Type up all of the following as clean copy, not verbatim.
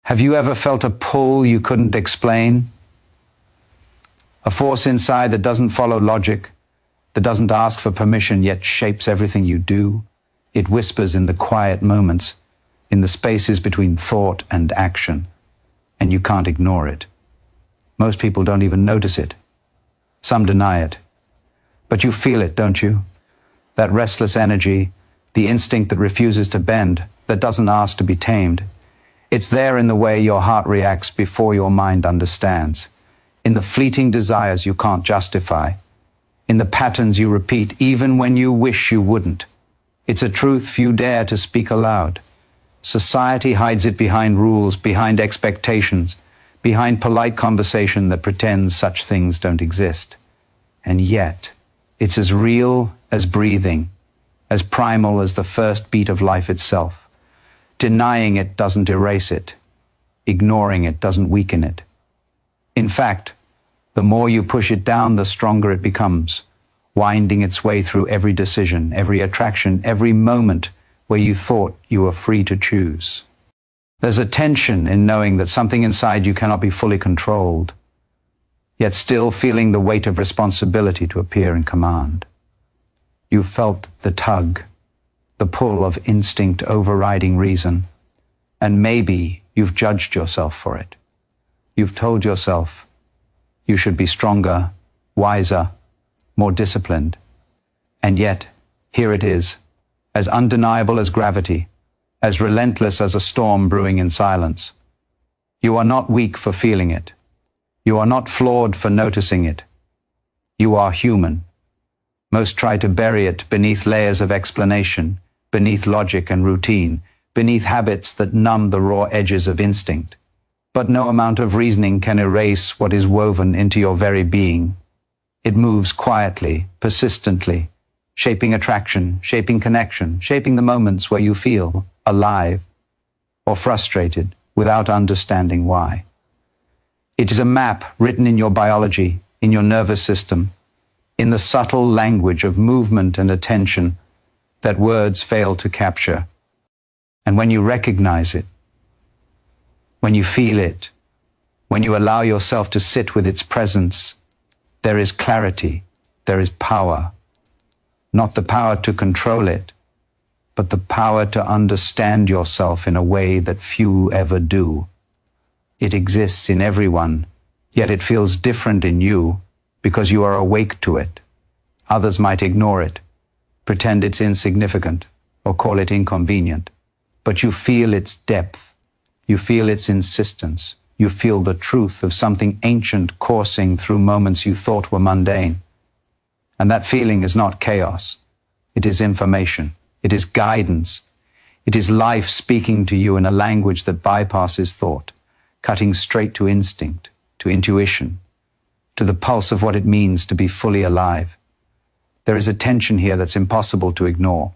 Have you ever felt a pull you couldn't explain? A force inside that doesn't follow logic, that doesn't ask for permission yet shapes everything you do. It whispers in the quiet moments, in the spaces between thought and action, and you can't ignore it. Most people don't even notice it. Some deny it. But you feel it, don't you? That restless energy, the instinct that refuses to bend, that doesn't ask to be tamed. It's there in the way your heart reacts before your mind understands, in the fleeting desires you can't justify, in the patterns you repeat even when you wish you wouldn't. It's a truth few dare to speak aloud. Society hides it behind rules, behind expectations, behind polite conversation that pretends such things don't exist. And yet, it's as real as breathing, as primal as the first beat of life itself. Denying it doesn't erase it. Ignoring it doesn't weaken it. In fact, the more you push it down, the stronger it becomes, winding its way through every decision, every attraction, every moment where you thought you were free to choose. There's a tension in knowing that something inside you cannot be fully controlled, yet still feeling the weight of responsibility to appear in command. You felt the tug, the pull of instinct overriding reason, and maybe you've judged yourself for it. You've told yourself you should be stronger, wiser, more disciplined, and yet here it is, as undeniable as gravity, as relentless as a storm brewing in silence. You are not weak for feeling it. You are not flawed for noticing it. You are human. Most try to bury it beneath layers of explanation, beneath logic and routine, beneath habits that numb the raw edges of instinct. But no amount of reasoning can erase what is woven into your very being. It moves quietly, persistently, shaping attraction, shaping connection, shaping the moments where you feel alive or frustrated without understanding why. It is a map written in your biology, in your nervous system, in the subtle language of movement and attention that words fail to capture. And when you recognize it, when you feel it, when you allow yourself to sit with its presence, there is clarity, there is power. Not the power to control it, but the power to understand yourself in a way that few ever do. It exists in everyone, yet it feels different in you because you are awake to it. Others might ignore it, pretend it's insignificant, or call it inconvenient. But you feel its depth. You feel its insistence. You feel the truth of something ancient coursing through moments you thought were mundane. And that feeling is not chaos. It is information. It is guidance. It is life speaking to you in a language that bypasses thought, cutting straight to instinct, to intuition, to the pulse of what it means to be fully alive. There is a tension here that's impossible to ignore.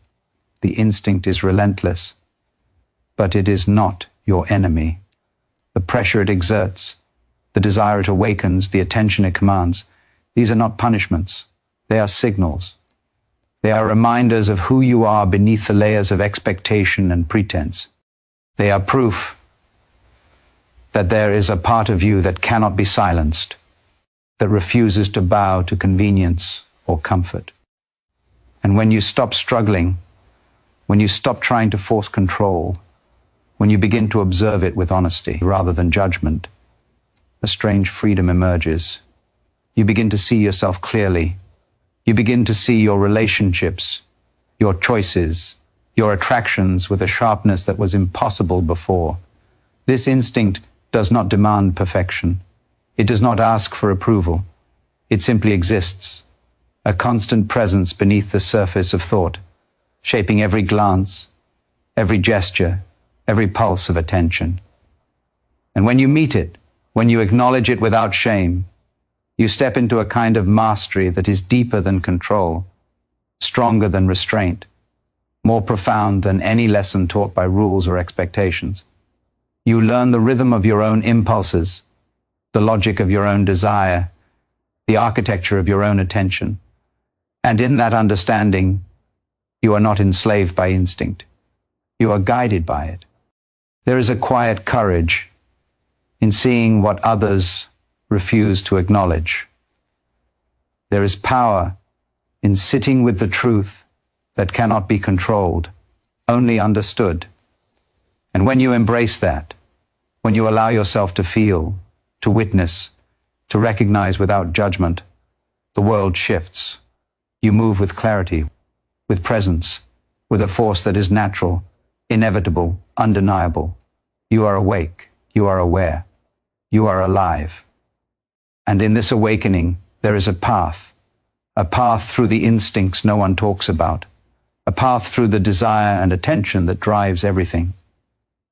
The instinct is relentless, but it is not your enemy. The pressure it exerts, the desire it awakens, the attention it commands, these are not punishments. They are signals. They are reminders of who you are beneath the layers of expectation and pretense. They are proof that there is a part of you that cannot be silenced, that refuses to bow to convenience or comfort. And when you stop struggling, when you stop trying to force control, when you begin to observe it with honesty rather than judgment, a strange freedom emerges. You begin to see yourself clearly. You begin to see your relationships, your choices, your attractions with a sharpness that was impossible before. This instinct does not demand perfection. It does not ask for approval. It simply exists, a constant presence beneath the surface of thought, shaping every glance, every gesture, every pulse of attention. And when you meet it, when you acknowledge it without shame, you step into a kind of mastery that is deeper than control, stronger than restraint, more profound than any lesson taught by rules or expectations. You learn the rhythm of your own impulses, the logic of your own desire, the architecture of your own attention. And in that understanding, you are not enslaved by instinct. You are guided by it. There is a quiet courage, in seeing what others refuse to acknowledge. There is power in sitting with the truth that cannot be controlled, only understood. And when you embrace that, when you allow yourself to feel, to witness, to recognize without judgment, the world shifts. You move with clarity, with presence, with a force that is natural, inevitable, undeniable. You are awake, you are aware, you are alive. And in this awakening, there is a path through the instincts no one talks about, a path through the desire and attention that drives everything,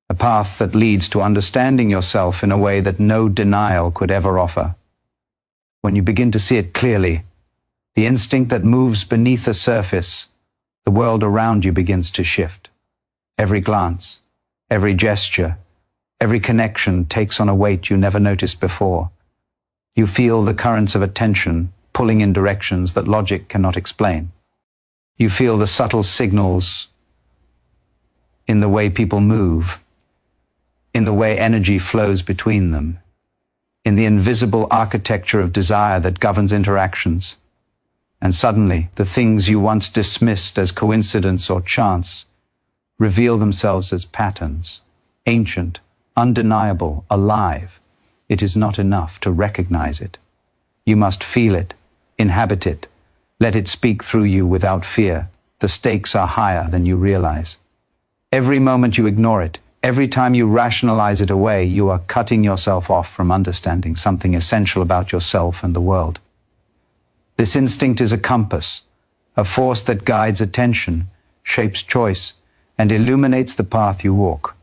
a path that leads to understanding yourself in a way that no denial could ever offer. When you begin to see it clearly, the instinct that moves beneath the surface, the world around you begins to shift. Every glance, every gesture, every connection takes on a weight you never noticed before. You feel the currents of attention pulling in directions that logic cannot explain. You feel the subtle signals in the way people move, in the way energy flows between them, in the invisible architecture of desire that governs interactions. And suddenly, the things you once dismissed as coincidence or chance reveal themselves as patterns, ancient, undeniable, alive. It is not enough to recognize it. You must feel it, inhabit it, let it speak through you without fear. The stakes are higher than you realize. Every moment you ignore it, every time you rationalize it away, you are cutting yourself off from understanding something essential about yourself and the world. This instinct is a compass, a force that guides attention, shapes choice, and illuminates the path you walk.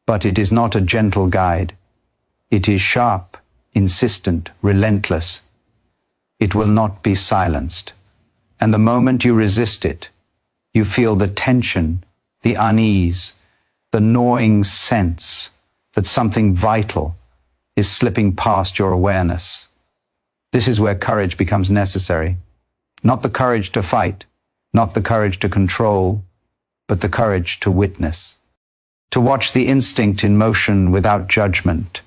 But it is not a gentle guide. It is sharp, insistent, relentless. It will not be silenced. And the moment you resist it, you feel the tension, the unease, the gnawing sense that something vital is slipping past your awareness. This is where courage becomes necessary. Not the courage to fight, not the courage to control, but the courage to witness. To watch the instinct in motion without judgment,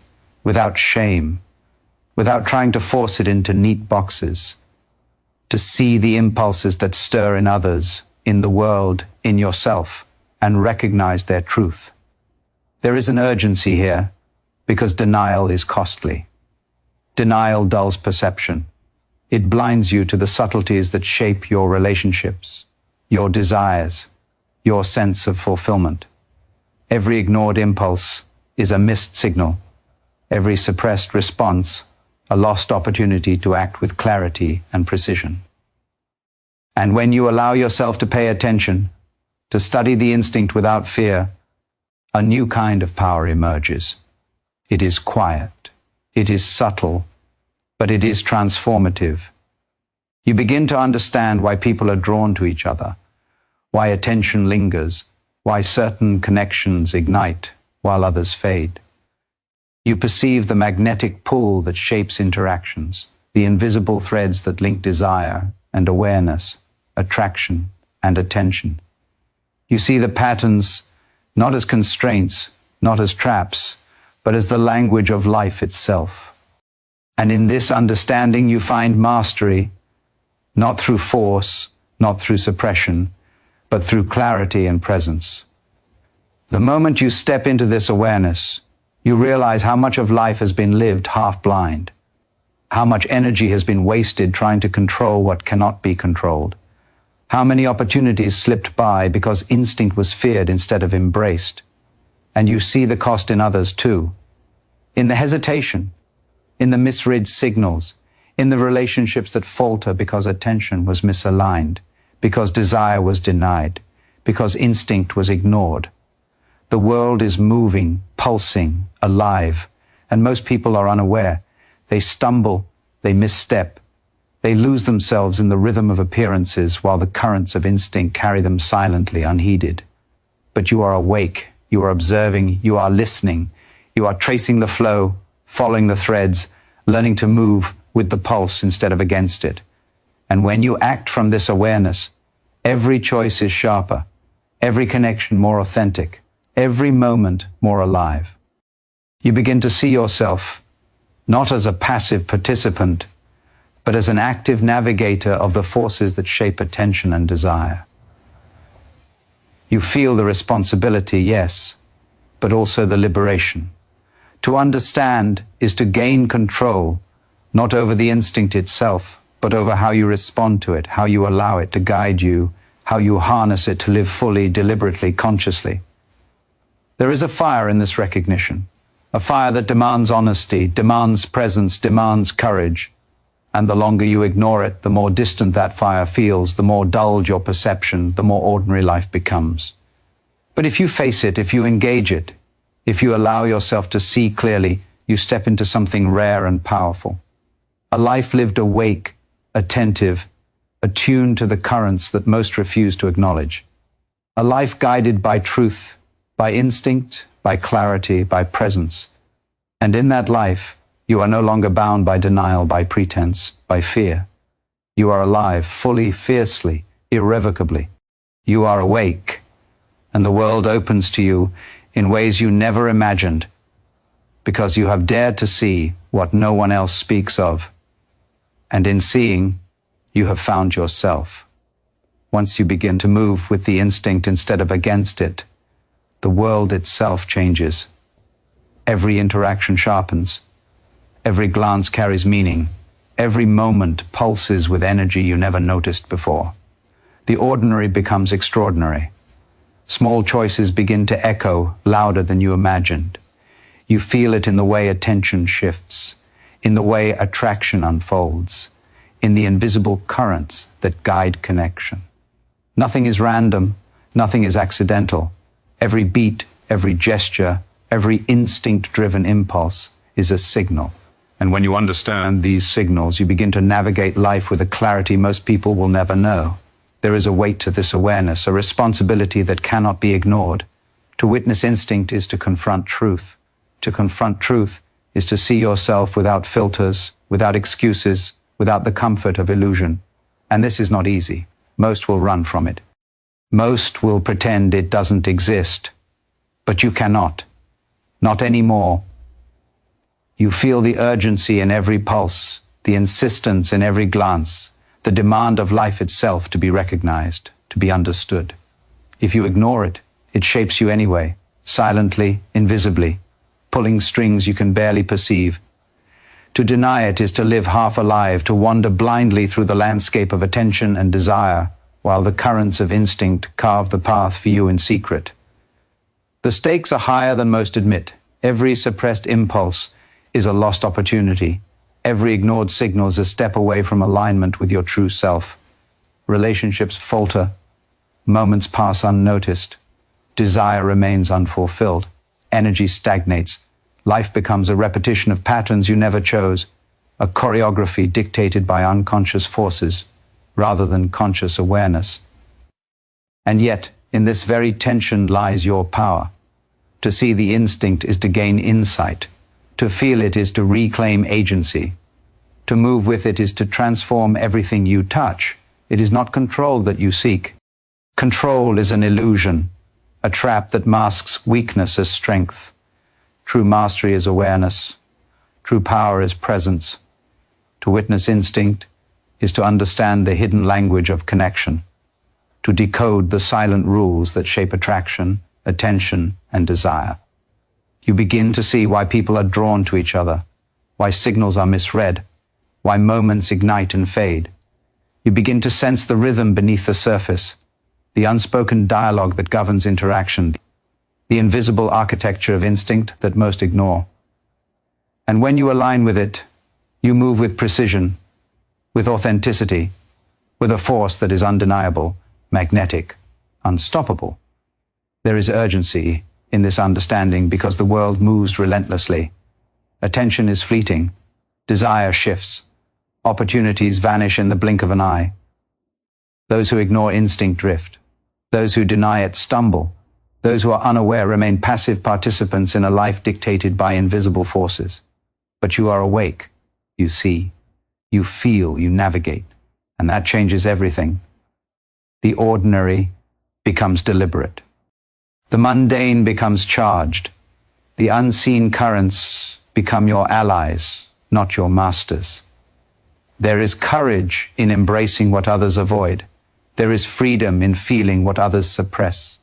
without shame, without trying to force it into neat boxes. To see the impulses that stir in others, in the world, in yourself, and recognize their truth. There is an urgency here, because denial is costly. Denial dulls perception. It blinds you to the subtleties that shape your relationships, your desires, your sense of fulfillment. Every ignored impulse is a missed signal. Every suppressed response, a lost opportunity to act with clarity and precision. And when you allow yourself to pay attention, to study the instinct without fear, a new kind of power emerges. It is quiet, it is subtle, but it is transformative. You begin to understand why people are drawn to each other, why attention lingers, why certain connections ignite while others fade. You perceive the magnetic pull that shapes interactions, the invisible threads that link desire and awareness, attraction and attention. You see the patterns not as constraints, not as traps, but as the language of life itself. And in this understanding you find mastery, not through force, not through suppression, but through clarity and presence. The moment you step into this awareness, you realize how much of life has been lived half blind, how much energy has been wasted trying to control what cannot be controlled, how many opportunities slipped by because instinct was feared instead of embraced. And you see the cost in others too, in the hesitation, in the misread signals, in the relationships that falter because attention was misaligned, because desire was denied, because instinct was ignored. The world is moving, pulsing, alive, and most people are unaware. They stumble, they misstep, they lose themselves in the rhythm of appearances while the currents of instinct carry them silently, unheeded. But you are awake, you are observing, you are listening, you are tracing the flow, following the threads, learning to move with the pulse instead of against it. And when you act from this awareness, every choice is sharper, every connection more authentic, every moment more alive. You begin to see yourself not as a passive participant, but as an active navigator of the forces that shape attention and desire. You feel the responsibility, yes, but also the liberation. To understand is to gain control, not over the instinct itself, but over how you respond to it, how you allow it to guide you, how you harness it to live fully, deliberately, consciously. There is a fire in this recognition, a fire that demands honesty, demands presence, demands courage. And the longer you ignore it, the more distant that fire feels, the more dulled your perception, the more ordinary life becomes. But if you face it, if you engage it, if you allow yourself to see clearly, you step into something rare and powerful. A life lived awake, attentive, attuned to the currents that most refuse to acknowledge. A life guided by truth, by instinct, by clarity, by presence. And in that life, you are no longer bound by denial, by pretense, by fear. You are alive, fully, fiercely, irrevocably. You are awake, and the world opens to you in ways you never imagined, because you have dared to see what no one else speaks of. And in seeing, you have found yourself. Once you begin to move with the instinct instead of against it, the world itself changes. Every interaction sharpens. Every glance carries meaning. Every moment pulses with energy you never noticed before. The ordinary becomes extraordinary. Small choices begin to echo louder than you imagined. You feel it in the way attention shifts, in the way attraction unfolds, in the invisible currents that guide connection. Nothing is random, nothing is accidental. Every beat, every gesture, every instinct-driven impulse is a signal. And when you understand these signals, you begin to navigate life with a clarity most people will never know. There is a weight to this awareness, a responsibility that cannot be ignored. To witness instinct is to confront truth. To confront truth is to see yourself without filters, without excuses, without the comfort of illusion. And this is not easy. Most will run from it. Most will pretend it doesn't exist. But you cannot. Not anymore. You feel the urgency in every pulse, the insistence in every glance, the demand of life itself to be recognized, to be understood. If you ignore it, it shapes you anyway, silently, invisibly, pulling strings you can barely perceive. To deny it is to live half alive, to wander blindly through the landscape of attention and desire, while the currents of instinct carve the path for you in secret. The stakes are higher than most admit. Every suppressed impulse is a lost opportunity. Every ignored signal is a step away from alignment with your true self. Relationships falter. Moments pass unnoticed. Desire remains unfulfilled. Energy stagnates. Life becomes a repetition of patterns you never chose, a choreography dictated by unconscious forces rather than conscious awareness. And yet, in this very tension lies your power. To see the instinct is to gain insight. To feel it is to reclaim agency. To move with it is to transform everything you touch. It is not control that you seek. Control is an illusion, a trap that masks weakness as strength. True mastery is awareness. True power is presence. To witness instinct is to understand the hidden language of connection. To decode the silent rules that shape attraction, attention, and desire. You begin to see why people are drawn to each other, why signals are misread, why moments ignite and fade. You begin to sense the rhythm beneath the surface, the unspoken dialogue that governs interaction, the invisible architecture of instinct that most ignore. And when you align with it, you move with precision, with authenticity, with a force that is undeniable, magnetic, unstoppable. There is urgency in this understanding because the world moves relentlessly. Attention is fleeting. Desire shifts. Opportunities vanish in the blink of an eye. Those who ignore instinct drift. Those who deny it stumble. Those who are unaware remain passive participants in a life dictated by invisible forces. But you are awake. You see. You feel. You navigate. And that changes everything. The ordinary becomes deliberate. The mundane becomes charged. The unseen currents become your allies, not your masters. There is courage in embracing what others avoid. There is freedom in feeling what others suppress.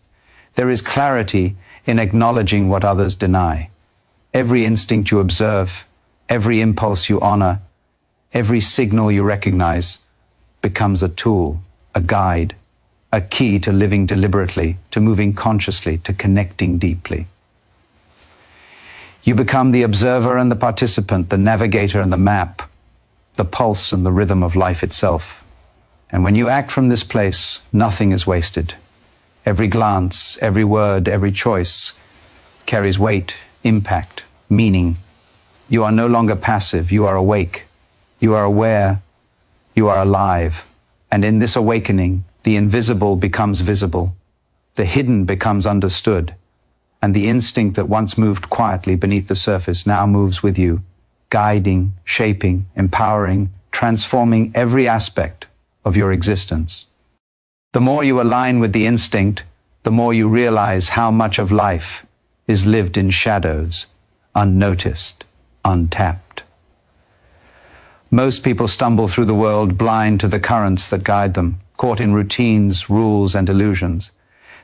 There is clarity in acknowledging what others deny. Every instinct you observe, every impulse you honor, every signal you recognize becomes a tool, a guide, a key to living deliberately, to moving consciously, to connecting deeply. You become the observer and the participant, the navigator and the map, the pulse and the rhythm of life itself. And when you act from this place, nothing is wasted. Every glance, every word, every choice carries weight, impact, meaning. You are no longer passive, you are awake, you are aware, you are alive. And in this awakening, the invisible becomes visible, the hidden becomes understood, and the instinct that once moved quietly beneath the surface now moves with you, guiding, shaping, empowering, transforming every aspect of your existence. The more you align with the instinct, the more you realize how much of life is lived in shadows, unnoticed, untapped. Most people stumble through the world blind to the currents that guide them, caught in routines, rules, and illusions.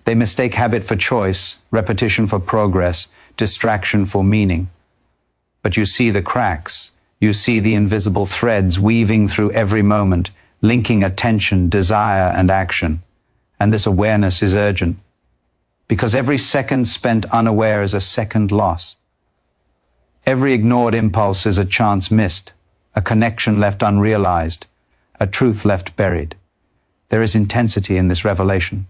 They mistake habit for choice, repetition for progress, distraction for meaning. But you see the cracks, you see the invisible threads weaving through every moment, linking attention, desire, and action. And this awareness is urgent, because every second spent unaware is a second lost. Every ignored impulse is a chance missed, a connection left unrealized, a truth left buried. There is intensity in this revelation.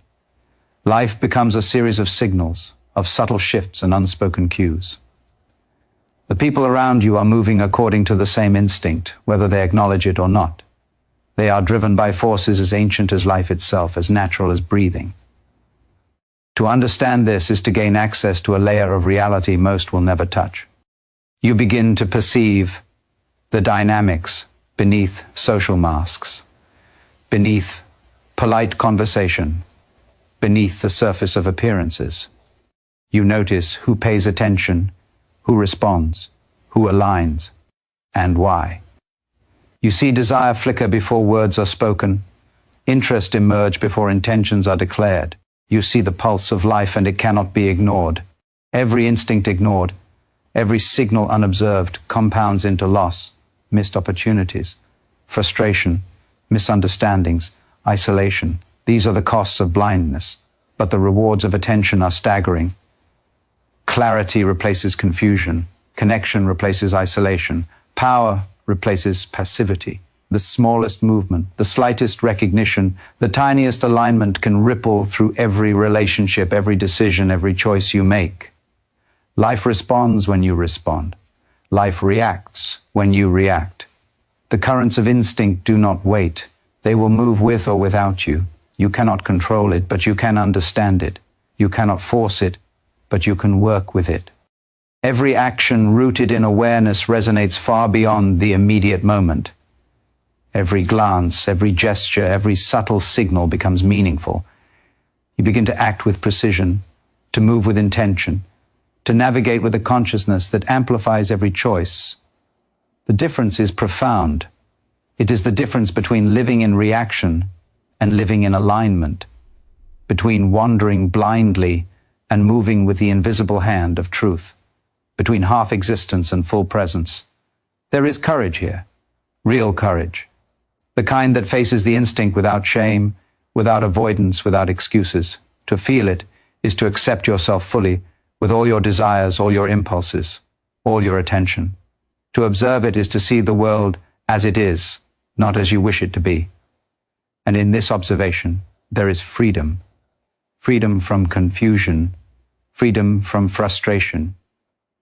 Life becomes a series of signals, of subtle shifts and unspoken cues. The people around you are moving according to the same instinct, whether they acknowledge it or not. They are driven by forces as ancient as life itself, as natural as breathing. To understand this is to gain access to a layer of reality most will never touch. You begin to perceive the dynamics beneath social masks, beneath polite conversation, beneath the surface of appearances. You notice who pays attention, who responds, who aligns, and why. You see desire flicker before words are spoken, interest emerge before intentions are declared. You see the pulse of life, and it cannot be ignored. Every instinct ignored, every signal unobserved compounds into loss, missed opportunities, frustration, misunderstandings, isolation. These are the costs of blindness, but the rewards of attention are staggering. Clarity replaces confusion, connection replaces isolation, power replaces passivity. The smallest movement, the slightest recognition, the tiniest alignment can ripple through every relationship, every decision, every choice you make. Life responds when you respond. Life reacts when you react. The currents of instinct do not wait. They will move with or without you. You cannot control it, but you can understand it. You cannot force it, but you can work with it. Every action rooted in awareness resonates far beyond the immediate moment. Every glance, every gesture, every subtle signal becomes meaningful. You begin to act with precision, to move with intention, to navigate with a consciousness that amplifies every choice. The difference is profound. It is the difference between living in reaction and living in alignment, between wandering blindly and moving with the invisible hand of truth, between half existence and full presence. There is courage here, real courage, the kind that faces the instinct without shame, without avoidance, without excuses. To feel it is to accept yourself fully, with all your desires, all your impulses, all your attention. To observe it is to see the world as it is, not as you wish it to be. And in this observation, there is freedom. Freedom from confusion, freedom from frustration,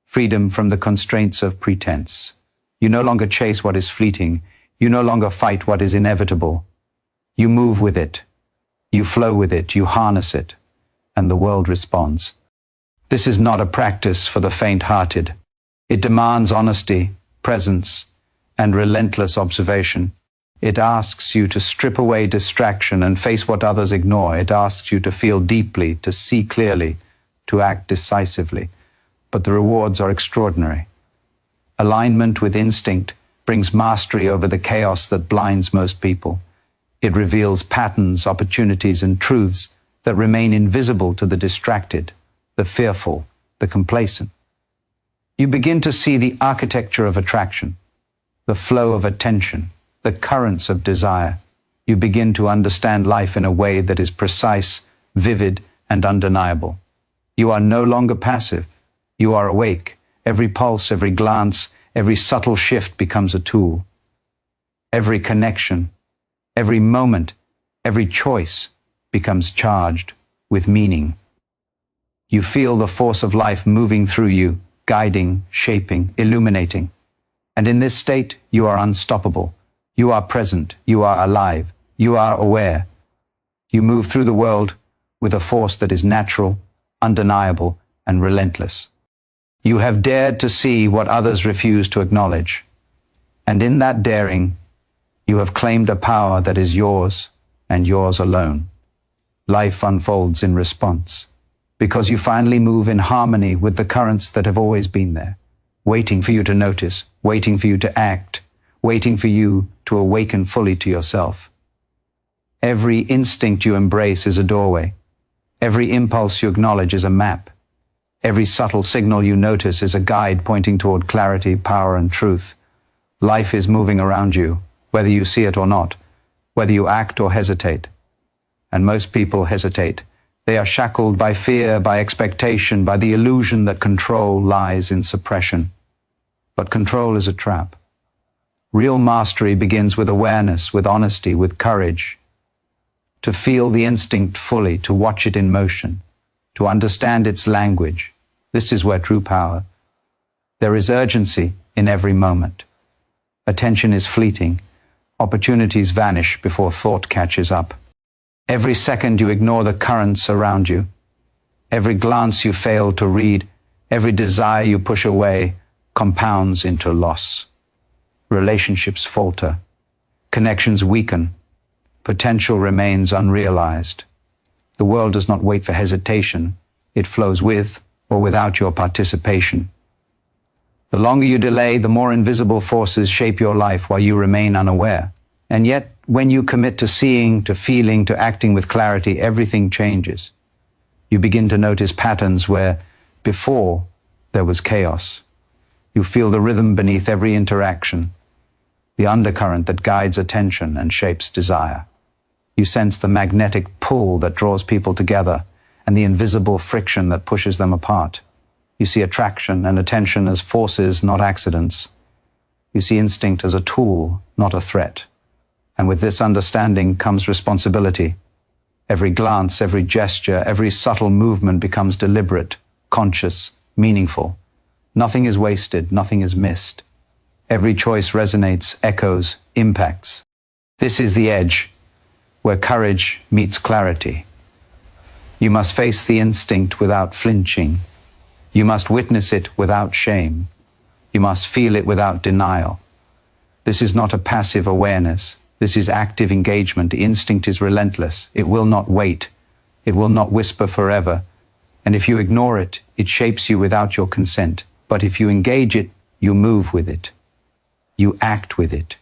freedom from the constraints of pretense. You no longer chase what is fleeting. You no longer fight what is inevitable. You move with it. You flow with it. You harness it. And the world responds. This is not a practice for the faint-hearted. It demands honesty, presence, and relentless observation. It asks you to strip away distraction and face what others ignore. It asks you to feel deeply, to see clearly, to act decisively. but the rewards are extraordinary. Alignment with instinct brings mastery over the chaos that blinds most people. It reveals patterns, opportunities, and truths that remain invisible to the distracted, the fearful, the complacent. You begin to see the architecture of attraction, the flow of attention, the currents of desire. You begin to understand life in a way that is precise, vivid, and undeniable. You are no longer passive. You are awake. Every pulse, every glance, every subtle shift becomes a tool. Every connection, every moment, every choice becomes charged with meaning. You feel the force of life moving through you, guiding, shaping, illuminating. And in this state, you are unstoppable. You are present. You are alive. You are aware. You move through the world with a force that is natural, undeniable, and relentless. You have dared to see what others refuse to acknowledge. And in that daring, you have claimed a power that is yours and yours alone. Life unfolds in response, because you finally move in harmony with the currents that have always been there, waiting for you to notice, waiting for you to act, waiting for you to awaken fully to yourself. Every instinct you embrace is a doorway. Every impulse you acknowledge is a map. Every subtle signal you notice is a guide pointing toward clarity, power, and truth. Life is moving around you, whether you see it or not, whether you act or hesitate. And most people hesitate. They are shackled by fear, by expectation, by the illusion that control lies in suppression. But control is a trap. Real mastery begins with awareness, with honesty, with courage. To feel the instinct fully, to watch it in motion, to understand its language. This is where true power. There is urgency in every moment. Attention is fleeting. Opportunities vanish before thought catches up. Every second you ignore the currents around you. Every glance you fail to read, every desire you push away compounds into loss. Relationships falter. Connections weaken. Potential remains unrealized. The world does not wait for hesitation. It flows with or without your participation. The longer you delay, the more invisible forces shape your life while you remain unaware. And yet, when you commit to seeing, to feeling, to acting with clarity, everything changes. You begin to notice patterns where before there was chaos. You feel the rhythm beneath every interaction, the undercurrent that guides attention and shapes desire. You sense the magnetic pull that draws people together and the invisible friction that pushes them apart. You see attraction and attention as forces, not accidents. You see instinct as a tool, not a threat. And with this understanding comes responsibility. Every glance, every gesture, every subtle movement becomes deliberate, conscious, meaningful. Nothing is wasted, nothing is missed. Every choice resonates, echoes, impacts. This is the edge where courage meets clarity. You must face the instinct without flinching. You must witness it without shame. You must feel it without denial. This is not a passive awareness. This is active engagement. The instinct is relentless. It will not wait. It will not whisper forever. And if you ignore it, it shapes you without your consent. But if you engage it, you move with it. You act with it.